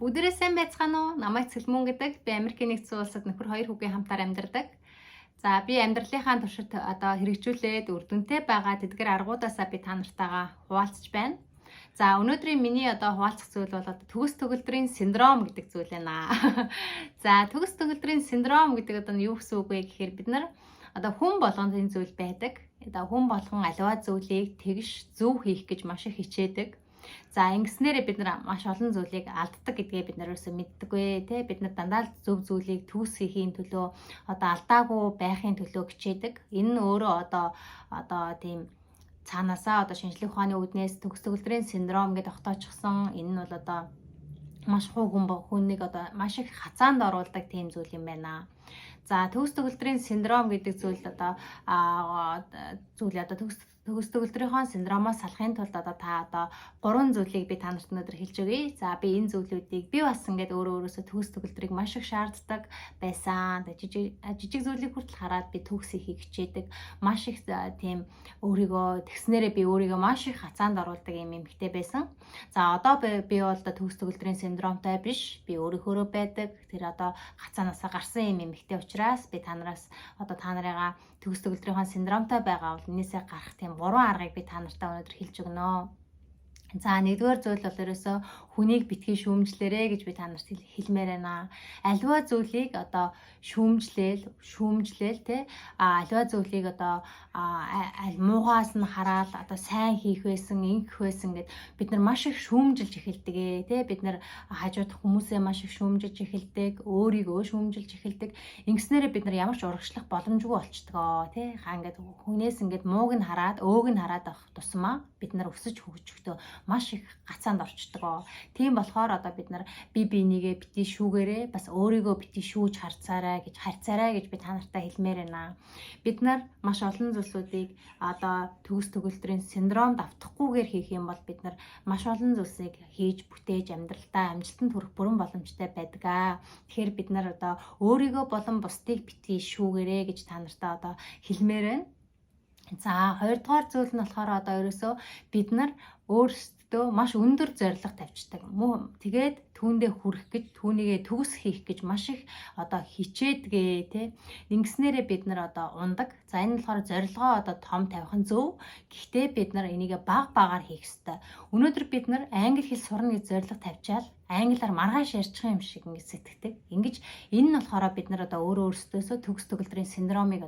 Бүгдээрээ сайн байцгаана уу? Намайг Цэлмүн гэдэг. Би Америкийн нэгдсэн улсад нөхөр хоёр хүүгийн хамтаар амьдардаг. За би амьдралынхаа туршид хэрэгжүүлээд үр дүнтэй байгаа тэдгээр аргуудаасаа би та нартайгаа хуваалцж байна. За өнөөдрийн миний хуваалцах зүйл бол төгс төгөлдрийн синдром гэдэг зүйл байна. За төгс төгөлдрийн синдром гэдэг юу гэсэн үг вэ гэхээр бид нар хүн болгонд энэ зүйл байдаг. Хүн болгон аливаа зүйлийг тэгш зөв хийх гэж маш их хичээдэг. За ингэснээрээ бид нар маш олон зүйлийг алддаг гэдгээ бид нараас мэддэггүй тий. Бид нар дандаа л зөв зүйлийг төгс хийхийн төлөө алдаагүй байхын төлөө хичээдэг. Энэ нь өөрөө тийм цаанаасаа шинжлэх ухааны үүднээс төгс төгөлдрийн синдром гэдэг тогтоочсон. Энэ нь бол маш хүнийг маш их хацаанд оруулдаг тийм зүйл юм байна. За төгс төгөлдрийн синдром гэдэг зүйл төгс төгөлдрийнхөө синдромоос салахын тулд та 3 зүйлийг би та нарт өнөөдөр хэлж өгье. За би энэ зүйлүүдийг би бас ингээд өөрөөсөө төгс төгөлдрийг маш их шаарддаг байсан. Жижиг зүйлийг хүртэл хараад би төгс хийхийг хичээдэг. Маш их тийм өөрийгөө тэгснээрээ би өөрийгөө маш их хацаанд оруулдаг юм эмэгтэй байсан. За одоо би бол төгс төгөлдрийн синдромтой биш. Би өөрийнхөө байдаг. Тэр хацаанаасаа гарсан юм эмэгтэй учраас би та нараас та нарыгаа төгс төгөлдрийнхөө синдромтой байгаа бол энээсээ гарах тийм 3 аргыг би та нартай өнөөдөр хэлж өгнө. За нэгдүгээр зүйл бол ерөөсөө хүнийг битгий шүүмжлээрэ гэж би та нарт хэлмээр байна. Аливаа зүйлийг шүүмжлээл те аливаа зүйлийг аль муугаас нь хараад сайн хийх байсан, ингэх байсан гэд бид нар маш их шүүмжилж эхэлдэг те. Бид нар хажууд хүмүүсээ маш их шүүмжилж эхэлдэг, өөрийгөө шүүмжилж эхэлдэг. Ингэснээрээ бид нар ямар ч урагшлах боломжгүй болчдгоо те. Ингээд хүнээс ингээд мууг нь хараад, өөг нь хараад авах тусмаа бид нар өсөж хөгжөхдөө маш их гацаанд орчдөг. Тийм болохоор бид нар бинийгээ бити шүүгээрээ бас өөрийгөө бити шүүж харьцаарай гэж би та нартай хэлмээр байна. Бид нар маш олон зүйлсүүдийг төгс төгөлдрийн синдромд автахгүйгээр хийх юм бол бид нар маш олон зүйлсийг хийж бүтээж амьдралдаа амжилтанд хүрэх бүрэн боломжтой байдаг. Тэгэхээр бид нар өөрийгөө болон бусдыг бити шүүгээрэй гэж та нартай хэлмээр байна. За хоёрдугаар зүйл нь болохоор ерөөсөө бид нар өөрсдөө маш өндөр зорилго тавьчихдаг. Тэгээд түүндээ хүрэх гэж, түүнийгээ төгс хийх гэж маш их хичээдгээ тий. Ингэснээрээ бид нар ундаг. За энэ болохоор зорилгоо том тавих нь зөв. Гэхдээ бид нар энийг багаар хийх ёстой. Өнөөдөр бид нар англи хэл сурна гэж зорилго тавьчаал англиар маргааш ярьчих юм шиг ингэж сэтгэдэг. Ингэж энэ нь болохоор бид нар өөрөөсөө төгс төгөлдрийн синдромыг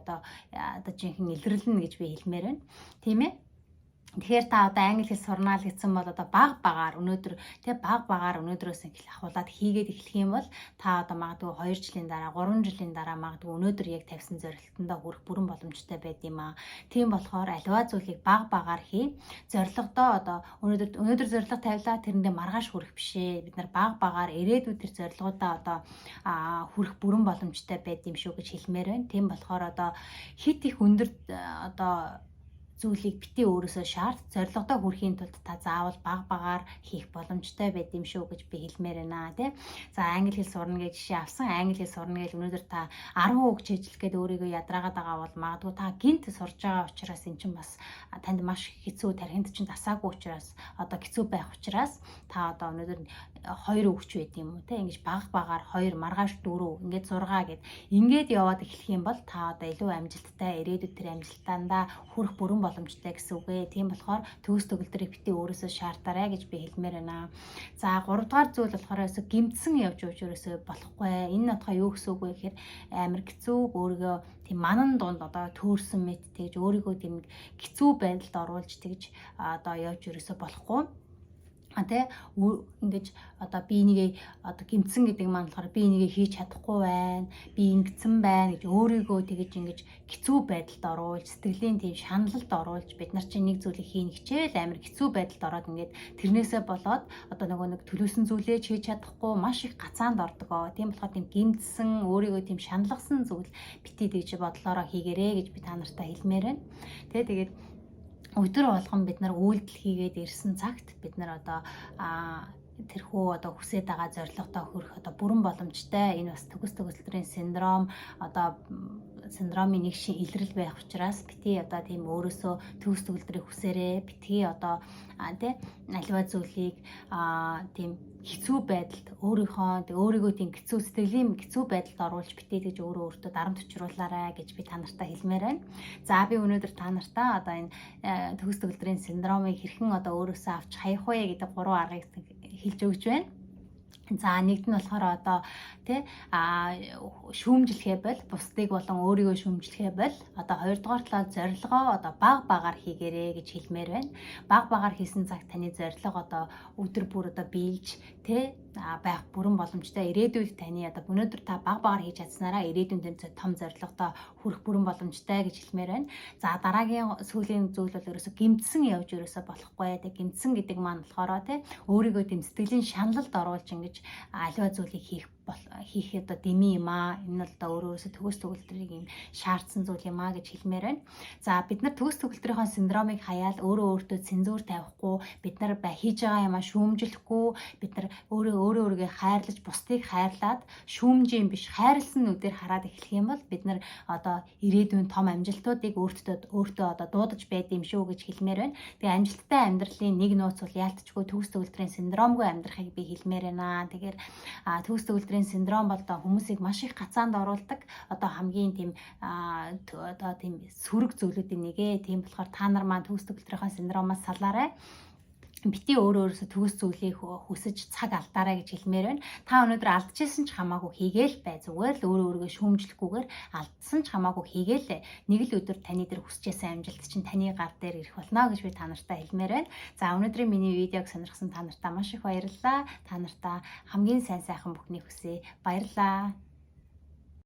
жинхэнэ илэрлэнэ гэж би хэлмээр байна. Тийм ээ. Тэгэхээр та англи хэл сурнаа л гэсэн бол багаар өнөөдрөөс ахуулаад хийгээд эхлэх юм бол та магадгүй 2 жилийн дараа, 3 жилийн дараа магадгүй өнөөдөр яг тавьсан зорилготондоо хүрэх бүрэн боломжтой байд юм аа. Тийм болохоор аливаа зүйлийг багаар хий. Зорилгодоо өнөөдөр зорилго тавилаа, тэрэндээ маргааш хүрэх бишээ. Бид нар багаар ирээдүйд тэр зорилгоудаа хүрэх бүрэн боломжтой байд юм шүү гэж хэлмээр байна. Тийм болохоор хит их өндөр зүйлийг бити өөрөөсөө шаард зорилгодоо хүрэхийн тулд та заавал багаар хийх боломжтой байд юм шүү гэж би хэлмээр байна тий. За англи хэл сурна гэж жишээ авсан. Англи хэл сурна гэж өнөөдөр та 10 үг чийжлэх гээд өөрийгөө ядраагаад байгаа бол магадгүй та гинт сурж байгаа учраас эн чинь бас танд маш хэцүү, тархинд чинь тасаагүй учраас хэцүү байх учраас та өнөөдөр 2 өгч байд юм уу тий. Ингэж багаар 2 маргааш 4 ингэж 6 гэд ингээд яваад эхлэх юм бол та илүү амжилттай ирээдүйд тэр амжилтаандаа хүрэх бүрэн боломжтой гэсэн үг ээ. Тийм болохоор төгс төгөлдрийг бити өөрөөсөө шаардаарай гэж би хэлмээр байна. За 3 дугаар зүйл болохоор гэмтсэн явж ерөөсөө болохгүй. Энэ юу гэсэн үг вэ гэхээр амар хэцүү өөрийгөө тийм манан дунд төөрсөн мэт тэгж өөрийгөө тийм хэцүү байдалд оруулж тэгж явж ерөөсөө болохгүй. Ингэж би энийгээ гэмтсэн гэдэг маань болохоор би энийгээ хийж чадахгүй байна. Би ингэсэн байна гэж өөрийгөө тэгэж ингэж хэцүү байдалд оруулж, сэтгэлийн тийм шаналлалд оруулж бид нар чинь нэг зүйлийг хийнэ хичээл амар хэцүү байдалд ороод ингээд тэрнээсээ болоод нэг төлөвсөн зүйлээ хийж чадахгүй маш их гацаанд ордог. Тийм болохоор тийм гэмтсэн өөрийгөө тийм шаналгасан зүйл бити тэгж бодлороо хийгээрэй гэж би та нартай хэлмээр байна. Тэгээд өдөр болгон бид нар үйлдэл хийгээд ирсэн цагт бид нар тэрхүү хүсэж байгаа зорилготой хүрэх бүрэн боломжтой. Энэ бас төгс төгөлдрийн синдромын нэг шиг илрэл байх учраас бити тийм өөрөөсөө төгс төгөлдрийг хүсээрээ битгий аливаа зүйлийг тийм хэцүү байдалд өөрийгөө тийм хэцүү сэтгэлийн хэцүү байдалд оруулж битээ гэж өөртөө дарамт учруулаарай гэж би та нартай хэлмээр байна. За би өнөөдөр та нартай одоо энэ төгс төгөлдрийн синдромыг хэрхэн одоо өөрөөсөө авч хаях вэ гэдэг 3 аргыг хэлж өгч байна. За нэгд нь болохоор одоо тий шүүмжлэхээ бол бусдыг болон өөрийгөө шүүмжлэхээ бол одоо хоёрдугаар талаар зорилгоо одоо баг багаар хийгээрэй гэж хэлмээр байна. Баг багаар хийсэн цагт таны зорилго одоо өдөр бүр одоо биелж тий байх бүрэн боломжтой. Ирээдүйд таны одоо өнөөдөр та баг багаар хийж чадсанараа ирээдүйн тань том зорилготой хүрэх бүрэн боломжтой гэж хэлмээр байна. За дараагийн сүүлийн зүйл бол ерөөсө гэмтсэн явж ерөөсө болохгүй. Тэг гэмтсэн гэдэг маань болохоор тий өөрийгөө тийм сэтгэлийн шаналлд оруулж ингэж аливаа зүйлийг хийх одоо дэмий юм аа. Энэ бол одоо өөрөөсөө төгс төгөлдрийг юм шаардсан зүйл юм аа гэж хэлмээр байна. За бид нар төгс төгөлдрийнхөө синдромыг хаяад өөртөө цензуур тавихгүй, бид нар хийж байгаа юмаа шүүмжлэхгүй, бид нар өөрийгөө хайрлаж, бусдыг хайрлаад шүүмжийн биш хайрлсан нүдээр хараад эхлэх юм бол бид нар одоо ирээдүйн том амжилтуудыг өөртөө одоо дуудаж байд юм шүү гэж хэлмээр байна. Тэгээ амжилттай амьдралын нэг нууц бол яалтчгүй төгс төгөлдрийн синдромгүй амьдрахыг би хэлмээр байна. Тэгэхээр төгс төгөлдрийн синдром бол одоо хүмүүсийг маш их гацаанд оруулдаг. Одоо хамгийн тийм одоо тийм сөрөг зүйлүүдийн нэгэ. Тийм болохоор та нар маань төгс төгөлдрийнхөө синдромоос салаарай. Бити өөрөөсөө төгс зүйлийг хүсэж цаг алдаарай гэж хэлмээр байна. Та өнөөдөр алдчихсан ч хамаагүй хийгээл бай. Зүгээр л өөрийгөө шүүмжлэхгүйгээр алдсан ч хамаагүй хийгээл. Нэг л өдөр таны дээр хүсэжсэн амжилт чинь таны гар дээр ирэх болно гэж би та нартай хэлмээр байна. За өнөөдрийн миний видеог сонирхсан та нартай маш их баярлалаа. Та нартай хамгийн сайн сайхан бүхнийг хүсье. Баярлалаа.